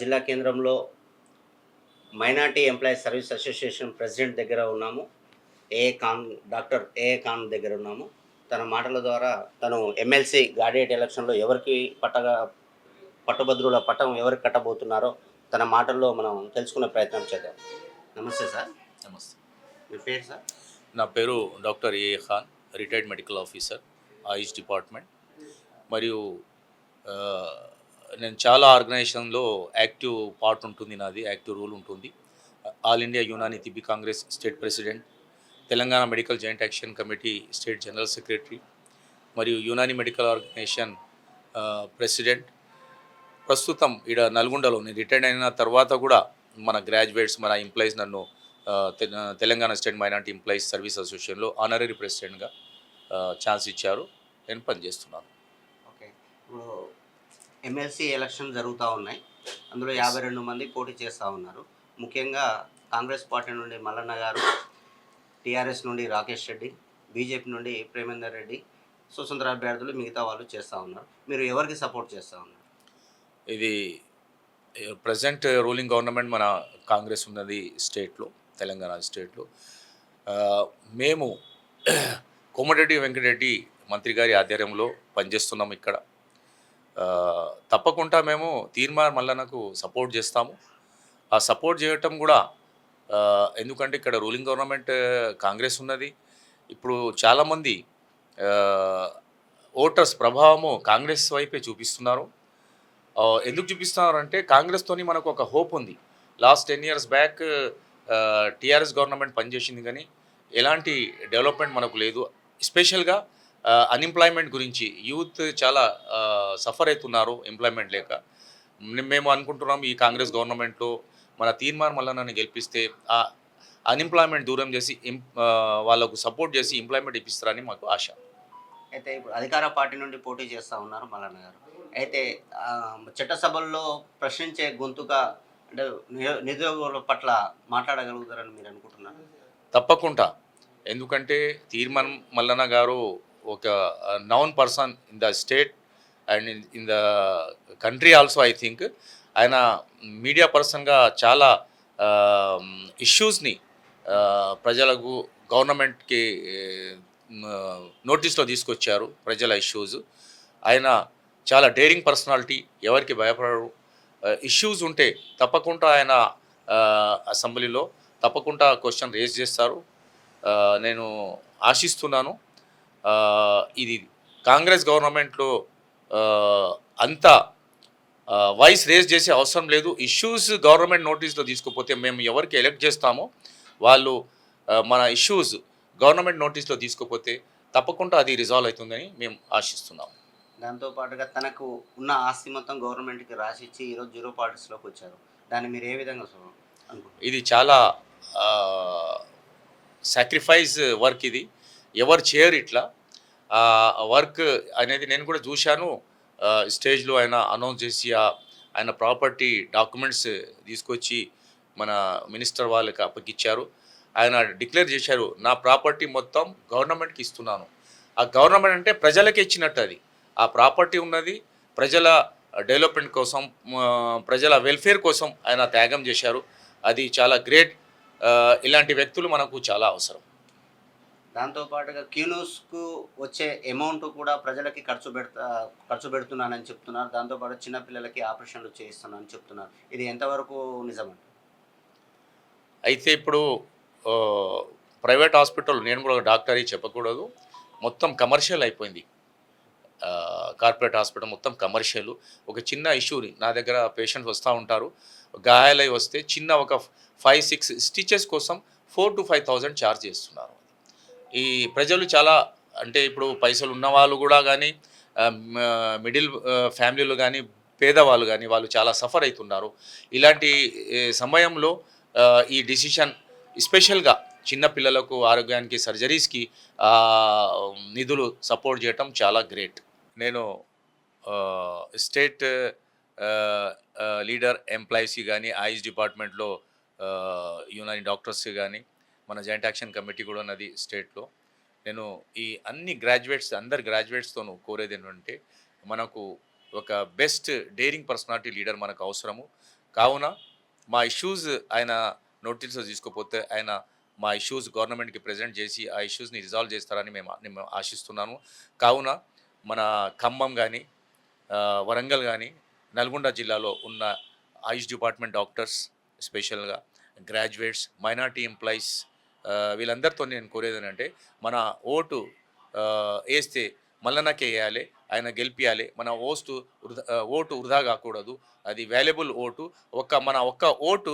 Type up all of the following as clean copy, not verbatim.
జిల్లా కేంద్రంలో minority employees service association president దగ్గర ఉన్నాము. ఏఏ ఖాన్ డాక్టర్ ఏఏ ఖాన్ దగ్గర ఉన్నాము. తన మాటల ద్వారా తను ఎమ్మెల్సీ గ్రాడ్యుయేట్ ఎలక్షన్‌లో ఎవరికి పట్టభద్రుల పట్టం ఎవరికి కట్టబోతున్నారో తన మాటల్లో మనం తెలుసుకునే ప్రయత్నం చేద్దాం. నమస్తే సార్. నమస్తే. మీ పేరు సార్? నా పేరు doctor AA Khan, retired medical officer, Ayush department. మరియు నేను చాలా ఆర్గనైజేషన్లో యాక్టివ్ పార్ట్ ఉంటుంది, నాది యాక్టివ్ రోల్ ఉంటుంది. All India Unani Tibbi congress state president, Telangana medical joint action committee state general secretary, మరియు యునాని మెడికల్ ఆర్గనైజేషన్ ప్రెసిడెంట్. ప్రస్తుతం ఇక్కడ నల్గొండలో నేను రిటైర్డ్ అయిన తర్వాత కూడా మన గ్రాడ్యుయేట్స్, మన ఎంప్లాయీస్ నన్ను Telangana state minority employees service అసోసియేషన్లో ఆనరీ ప్రెసిడెంట్గా ఛాన్స్ ఇచ్చారు. నేను పనిచేస్తున్నాను. ఓకే. ఇప్పుడు ఎమ్మెల్సీ ఎలక్షన్ జరుగుతూ ఉన్నాయి. అందులో 52 మంది పోటీ చేస్తూ ఉన్నారు. ముఖ్యంగా కాంగ్రెస్ పార్టీ నుండి మల్లన్న గారు, టీఆర్ఎస్ నుండి రాకేష్ రెడ్డి, బీజేపీ నుండి ప్రేమేందర్ రెడ్డి, స్వతంత్ర అభ్యర్థులు మిగతా వాళ్ళు చేస్తూ ఉన్నారు. మీరు ఎవరికి సపోర్ట్ చేస్తూ ఉన్నారు? ఇది ప్రజెంట్ రూలింగ్ గవర్నమెంట్ మన కాంగ్రెస్ ఉన్నది స్టేట్లో, తెలంగాణ స్టేట్లో. మేము కోమటిరెడ్డి వెంకటరెడ్డి మంత్రి గారి ఆధ్వర్యంలో పనిచేస్తున్నాం ఇక్కడ. తప్పకుండా మేము తీర్మార్ మల్లన్నకు సపోర్ట్ చేస్తాము. ఆ సపోర్ట్ చేయటం కూడా ఎందుకంటే ఇక్కడ రూలింగ్ గవర్నమెంట్ కాంగ్రెస్ ఉన్నది. ఇప్పుడు చాలామంది ఓటర్స్ ప్రభావము కాంగ్రెస్ వైపే చూపిస్తున్నారు. ఎందుకు చూపిస్తున్నారు అంటే కాంగ్రెస్తోని మనకు ఒక హోప్ ఉంది. Last 10 years back TRS government పనిచేసింది, కానీ ఎలాంటి డెవలప్మెంట్ మనకు లేదు. ఎస్పెషల్గా అన్ఎంప్లాయ్మెంట్ గురించి యూత్ చాలా సఫర్ అవుతున్నారు ఎంప్లాయ్మెంట్ లేక. మేము అనుకుంటున్నాం ఈ కాంగ్రెస్ గవర్నమెంట్లో మన తీర్మార్ మల్లన్నని గెలిపిస్తే ఆ అన్ఎంప్లాయ్మెంట్ దూరం చేసి వాళ్ళకు సపోర్ట్ చేసి ఎంప్లాయ్మెంట్ ఇప్పిస్తారని మాకు ఆశ. అయితే ఇప్పుడు అధికార పార్టీ నుండి పోటీ చేస్తూ ఉన్నారు మల్లన్న గారు. అయితే చట్టసభల్లో ప్రశ్నించే గొంతుగా అంటే నిరుద్యోగుల పట్ల మాట్లాడగలుగుతారని మీరు అనుకుంటున్నారు? తప్పకుండా. ఎందుకంటే తీర్మాన్ మల్లన్న గారు ఒక noun person in the state and in the country also. I think ఆయన మీడియా పర్సన్గా చాలా ఇష్యూస్ని ప్రజలకు, గవర్నమెంట్కి నోటీస్లో తీసుకొచ్చారు. ప్రజల ఇష్యూస్. ఆయన చాలా డేరింగ్ పర్సనాలిటీ, ఎవరికి భయపడరు. ఇష్యూస్ ఉంటే తప్పకుండా ఆయన అసెంబ్లీలో తప్పకుండా క్వశ్చన్ రేజ్ చేస్తారు. నేను ఆశిస్తున్నాను ఇది కాంగ్రెస్ గవర్నమెంట్లో అంత వాయిస్ రేజ్ చేసే అవసరం లేదు. ఇష్యూస్ గవర్నమెంట్ నోటీస్లో తీసుకుపోతే మేము ఎవరికి ఎలక్ట్ చేస్తామో వాళ్ళు మన ఇష్యూస్ గవర్నమెంట్ నోటీస్లో తీసుకుపోతే తప్పకుండా అది రిజాల్వ్ అవుతుందని మేము ఆశిస్తున్నాము. దాంతోపాటుగా తనకు ఉన్న ఆస్తి మొత్తం గవర్నమెంట్కి రాసిచ్చి ఈరోజు జీరో పాలిటిక్స్లోకి వచ్చారు. దాన్ని మీరు ఏ విధంగా అనుకుంటున్నారు? ఇది చాలా సాక్రిఫైస్ వర్క్. ఇది ఎవరు చేయరు ఇట్లా వర్క్ అనేది. నేను కూడా చూశాను. స్టేజ్లో ఆయన అనౌన్స్ చేసి ఆయన ప్రాపర్టీ డాక్యుమెంట్స్ తీసుకొచ్చి మన మినిస్టర్ వాళ్ళకి అప్పగిచ్చారు. ఆయన డిక్లేర్ చేశారు, నా ప్రాపర్టీ మొత్తం గవర్నమెంట్కి ఇస్తున్నాను. ఆ గవర్నమెంట్ అంటే ప్రజలకే ఇచ్చినట్టు. అది ఆ ప్రాపర్టీ ఉన్నది ప్రజల డెవలప్మెంట్ కోసం, ప్రజల వెల్ఫేర్ కోసం ఆయన త్యాగం చేశారు. అది చాలా గ్రేట్. ఇలాంటి వ్యక్తులు మనకు చాలా అవసరం. దాంతోపాటుగా క్యూనూస్కు వచ్చే అమౌంట్ కూడా ప్రజలకి ఖర్చు పెడుతున్నానని చెప్తున్నారు. దాంతోపాటు చిన్నపిల్లలకి ఆపరేషన్లు చేయిస్తున్నానని చెప్తున్నారు. ఇది ఎంతవరకు నిజమండి? అయితే ఇప్పుడు ప్రైవేట్ హాస్పిటల్, నేను కూడా ఒక డాక్టర్ అని చెప్పకూడదు, మొత్తం కమర్షియల్ అయిపోయింది. కార్పొరేట్ హాస్పిటల్ మొత్తం కమర్షియల్. ఒక చిన్న ఇష్యూని నా దగ్గర పేషెంట్స్ వస్తూ ఉంటారు, గాయాలై వస్తే చిన్న ఒక 5-6 స్టిచెస్ కోసం 4,000 to 5,000 ఛార్జ్ చేస్తున్నారు. ఈ ప్రజలు చాలా, అంటే ఇప్పుడు పైసలు ఉన్నవాళ్ళు కూడా కానీ, మిడిల్ ఫ్యామిలీలు కానీ, పేదవాళ్ళు కానీ వాళ్ళు చాలా సఫర్ అవుతున్నారు. ఇలాంటి సమయంలో ఈ డిసిషన్ ఎస్పెషల్గా చిన్నపిల్లలకు ఆరోగ్యానికి సర్జరీస్కి నిధులు సపోర్ట్ చేయటం చాలా గ్రేట్. నేను స్టేట్ లీడర్ ఎంప్లాయీస్ కానీ, ఆయుష్ డిపార్ట్మెంట్లో యునాని డాక్టర్స్ కానీ, మన జాయింట్ యాక్షన్ కమిటీ కూడా ఉన్నది స్టేట్లో. నేను ఈ అన్ని అందరు గ్రాడ్యుయేట్స్తోనూ కోరేది ఏంటంటే మనకు ఒక బెస్ట్ డేరింగ్ పర్సనాలిటీ లీడర్ మనకు అవసరము. కావున మా ఇష్యూస్ ఆయన నోటీసులో తీసుకోపోతే ఆయన మా ఇష్యూస్ గవర్నమెంట్కి ప్రజెంట్ చేసి ఆ ఇష్యూస్ని రిజాల్వ్ చేస్తారని నేను ఆశిస్తున్నాను. కావున మన ఖమ్మం కానీ, వరంగల్ కానీ, నల్గొండ జిల్లాలో ఉన్న ఆయుష్ డిపార్ట్మెంట్ డాక్టర్స్, స్పెషల్గా గ్రాడ్యుయేట్స్, మైనార్టీ ఎంప్లాయీస్, వీళ్ళందరితో నేను కోరేది ఏంటంటే, మన ఓటు వేస్తే మల్లన్నకే వేయాలి, ఆయన గెలిపియాలి. మన ఓటు వృధా కాకూడదు. అది వాల్యుబుల్ ఓటు. మన ఒక్క ఓటు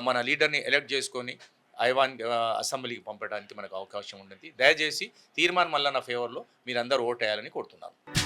మన లీడర్ని ఎలక్ట్ చేసుకొని అసెంబ్లీకి పంపడానికి మనకు అవకాశం ఉంటుంది. దయచేసి తీర్మానం మల్లన్న ఫేవర్లో మీరందరూ ఓటు వేయాలని కోరుతున్నాను.